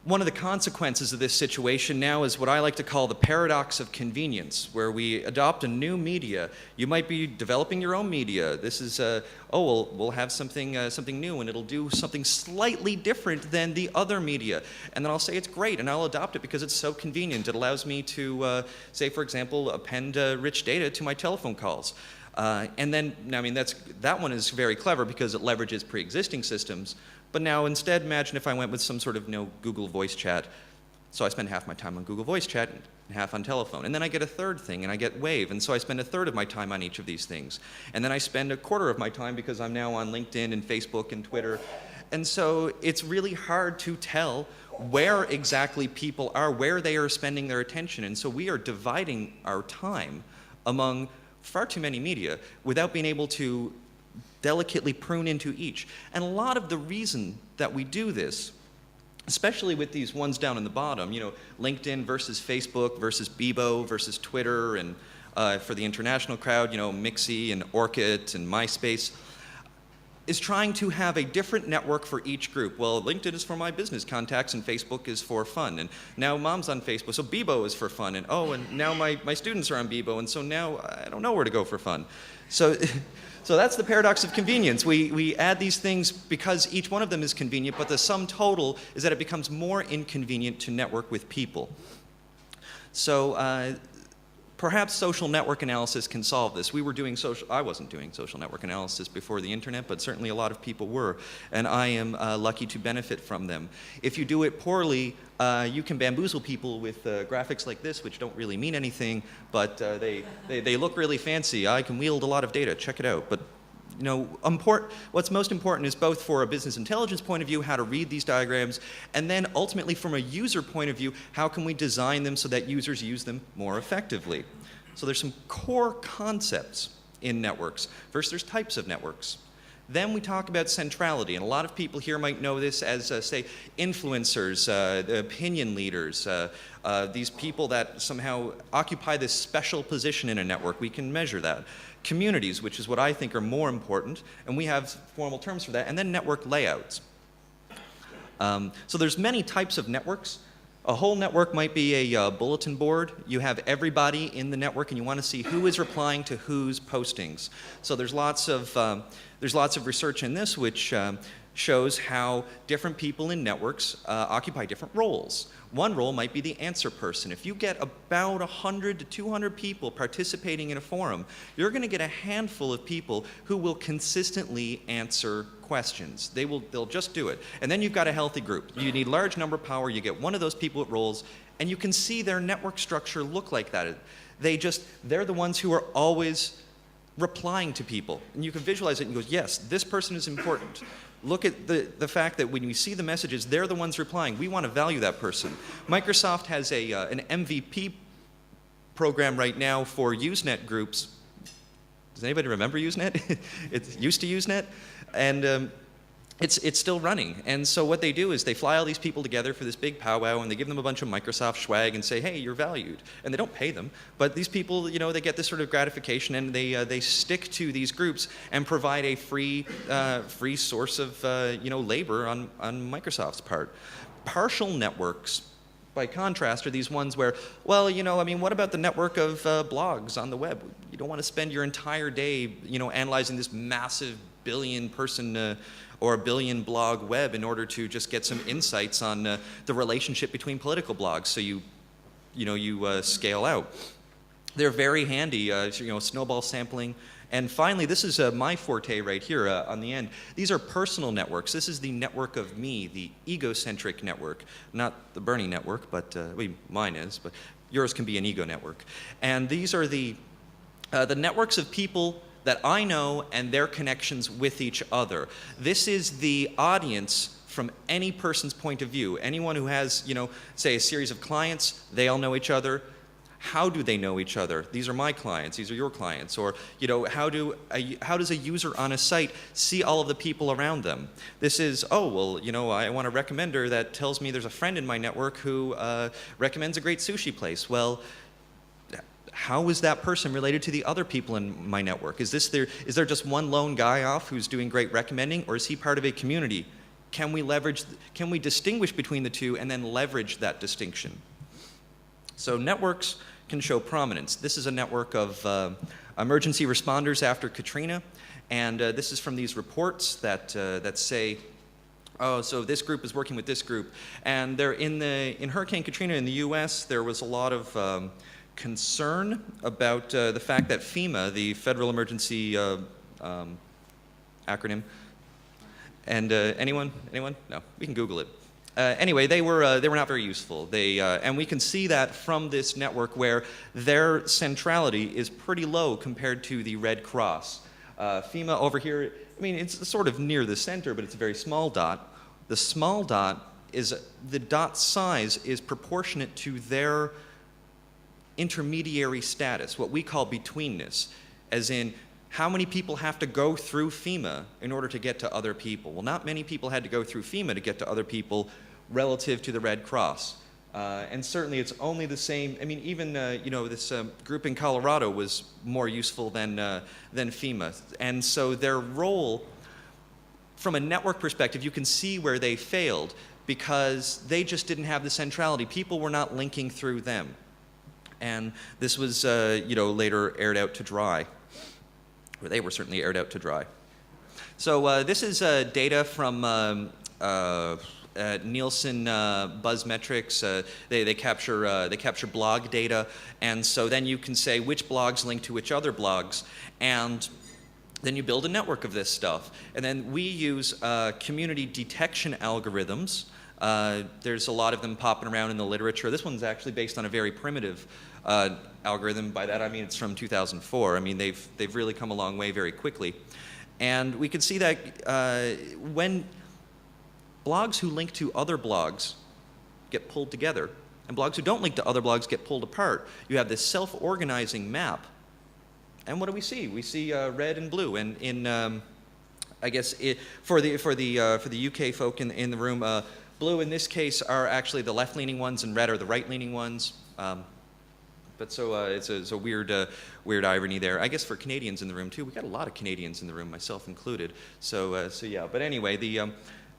One of the consequences of this situation now is what I like to call the paradox of convenience, where we adopt a new media. You might be developing your own media. This is, we'll have something new, and it'll do something slightly different than the other media. And then I'll say it's great, and I'll adopt it because it's so convenient. It allows me to, say, for example, append rich data to my telephone calls. And then, I mean, that one is very clever because it leverages pre-existing systems. But now instead, imagine if I went with some sort of Google Voice Chat. So I spend half my time on Google Voice Chat and half on telephone. And then I get a third thing, and I get Wave. And so I spend a third of my time on each of these things. And then I spend a quarter of my time because I'm now on LinkedIn and Facebook and Twitter. And so it's really hard to tell where exactly people are, where they are spending their attention. And so we are dividing our time among far too many media without being able to delicately prune into each. And a lot of the reason that we do this, especially with these ones down in the bottom, LinkedIn versus Facebook versus Bebo versus Twitter, and for the international crowd, Mixi and Orkut and MySpace, is trying to have a different network for each group. Well, LinkedIn is for my business contacts, and Facebook is for fun. And now Mom's on Facebook, so Bebo is for fun. And and now my students are on Bebo, and so now I don't know where to go for fun. So that's the paradox of convenience. We add these things because each one of them is convenient, but the sum total is that it becomes more inconvenient to network with people. So perhaps social network analysis can solve this. I wasn't doing social network analysis before the internet, but certainly a lot of people were, and I am lucky to benefit from them. If you do it poorly, you can bamboozle people with graphics like this, which don't really mean anything, but they look really fancy. I can wield a lot of data. Check it out. But what's most important is both for a business intelligence point of view, how to read these diagrams, and then ultimately from a user point of view, how can we design them so that users use them more effectively? So there's some core concepts in networks. First, there's types of networks. Then we talk about centrality, and a lot of people here might know this as, say, influencers, opinion leaders, these people that somehow occupy this special position in a network. We can measure that. Communities, which is what I think are more important, and we have formal terms for that, and then network layouts. So there's many types of networks. A whole network might be a bulletin board. You have everybody in the network, and you want to see who is replying to whose postings. So there's lots of research in this which shows how different people in networks occupy different roles. One role might be the answer person. If you get about 100 to 200 people participating in a forum, you're going to get a handful of people who will consistently answer questions. They'll just do it. And then you've got a healthy group. You need large number power. You get one of those people at roles, and you can see their network structure look like that. They're the ones who are always replying to people. And you can visualize it and go, yes, this person is important. Look at the fact that when we see the messages, they're the ones replying. We want to value that person. Microsoft has an MVP program right now for Usenet groups. Does anybody remember Usenet? It used to Usenet. And it's still running. And so what they do is they fly all these people together for this big powwow, and they give them a bunch of Microsoft swag and say, hey, you're valued. And they don't pay them. But these people, they get this sort of gratification, and they stick to these groups and provide a free source of labor on Microsoft's part. Partial networks, by contrast, are these ones where, well, what about the network of blogs on the web? You don't want to spend your entire day, analyzing this massive billion-person or a billion blog web in order to just get some insights on the relationship between political blogs. So you scale out. They're very handy, snowball sampling. And finally, this is my forte right here on the end. These are personal networks. This is the network of me, the egocentric network. Not the Bernie network, but mine is, but yours can be an ego network. And these are the networks of people that I know and their connections with each other. This is the audience from any person's point of view. Anyone who has, say a series of clients, they all know each other. How do they know each other? These are my clients, these are your clients. Or, how does a user on a site see all of the people around them? This is, I want a recommender that tells me there's a friend in my network who recommends a great sushi place. Well, how is that person related to the other people in my network? Is there just one lone guy off who's doing great recommending, or is he part of a community? can we distinguish between the two and then leverage that distinction? So networks can show prominence. This is a network of emergency responders after Katrina, and this is from these reports that say, oh, so this group is working with this group. And in Hurricane Katrina in the US, there was a lot of concern about the fact that FEMA, the Federal Emergency acronym, and anyone? No, we can Google it. Anyway, they were not very useful. And we can see that from this network where their centrality is pretty low compared to the Red Cross. FEMA over here, I mean, it's sort of near the center, but it's a very small dot. The small dot the dot size is proportionate to their intermediary status, what we call betweenness, as in how many people have to go through FEMA in order to get to other people. Well, not many people had to go through FEMA to get to other people relative to the Red Cross. And certainly it's only the same, I mean, even, this group in Colorado was more useful than FEMA. And so their role, from a network perspective, you can see where they failed because they just didn't have the centrality. People were not linking through them. And this was, later aired out to dry. Or they were certainly aired out to dry. So this is data from Nielsen Buzzmetrics. They capture blog data, and so then you can say which blogs link to which other blogs, and then you build a network of this stuff. And then we use community detection algorithms. There's a lot of them popping around in the literature. This one's actually based on a very primitive algorithm. By that I mean it's from 2004. I mean they've really come a long way very quickly, and we can see that when blogs who link to other blogs get pulled together, and blogs who don't link to other blogs get pulled apart, you have this self-organizing map. And what do we see? We see red and blue. And I guess for the UK folk in the room, blue in this case are actually the left-leaning ones, and red are the right-leaning ones. But so it's a weird irony there. I guess for Canadians in the room too, we got a lot of Canadians in the room, myself included. So yeah. But anyway,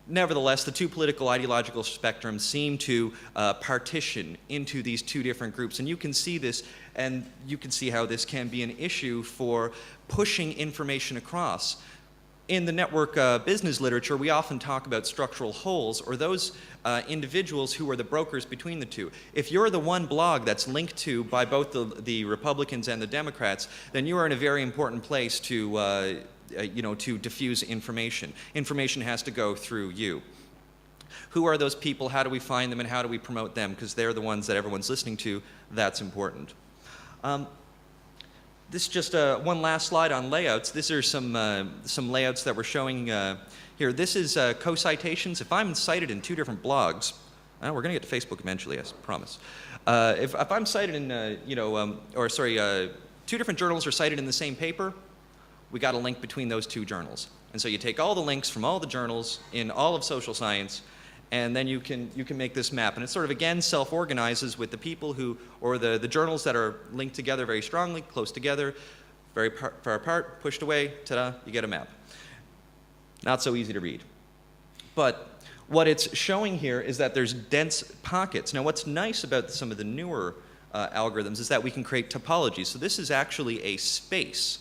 nevertheless, the two political ideological spectrums seem to partition into these two different groups. And you can see this, and you can see how this can be an issue for pushing information across. In the network business literature, we often talk about structural holes, or those individuals who are the brokers between the two. If you're the one blog that's linked to by both the Republicans and the Democrats, then you are in a very important place to to diffuse information. Information has to go through you. Who are those people? How do we find them, and how do we promote them? Because they're the ones that everyone's listening to. That's important. This is just one last slide on layouts. These are some layouts that we're showing here. This is co-citations. If I'm cited in two different blogs, we're going to get to Facebook eventually, I promise. If I'm cited in, two different journals are cited in the same paper, we got a link between those two journals. And so you take all the links from all the journals in all of social science, and then you can make this map. And it sort of, again, self-organizes with the people who, or the journals that are linked together very strongly, close together, very far apart, pushed away, ta-da, you get a map. Not so easy to read. But what it's showing here is that there's dense pockets. Now, what's nice about some of the newer algorithms is that we can create topologies. So this is actually a space.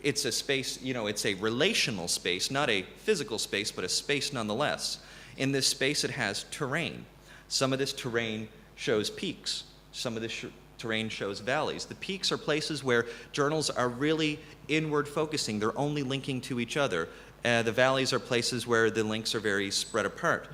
It's a space, it's a relational space, not a physical space, but a space nonetheless. In this space, it has terrain. Some of this terrain shows peaks. Some of this terrain shows valleys. The peaks are places where journals are really inward focusing. They're only linking to each other. The valleys are places where the links are very spread apart.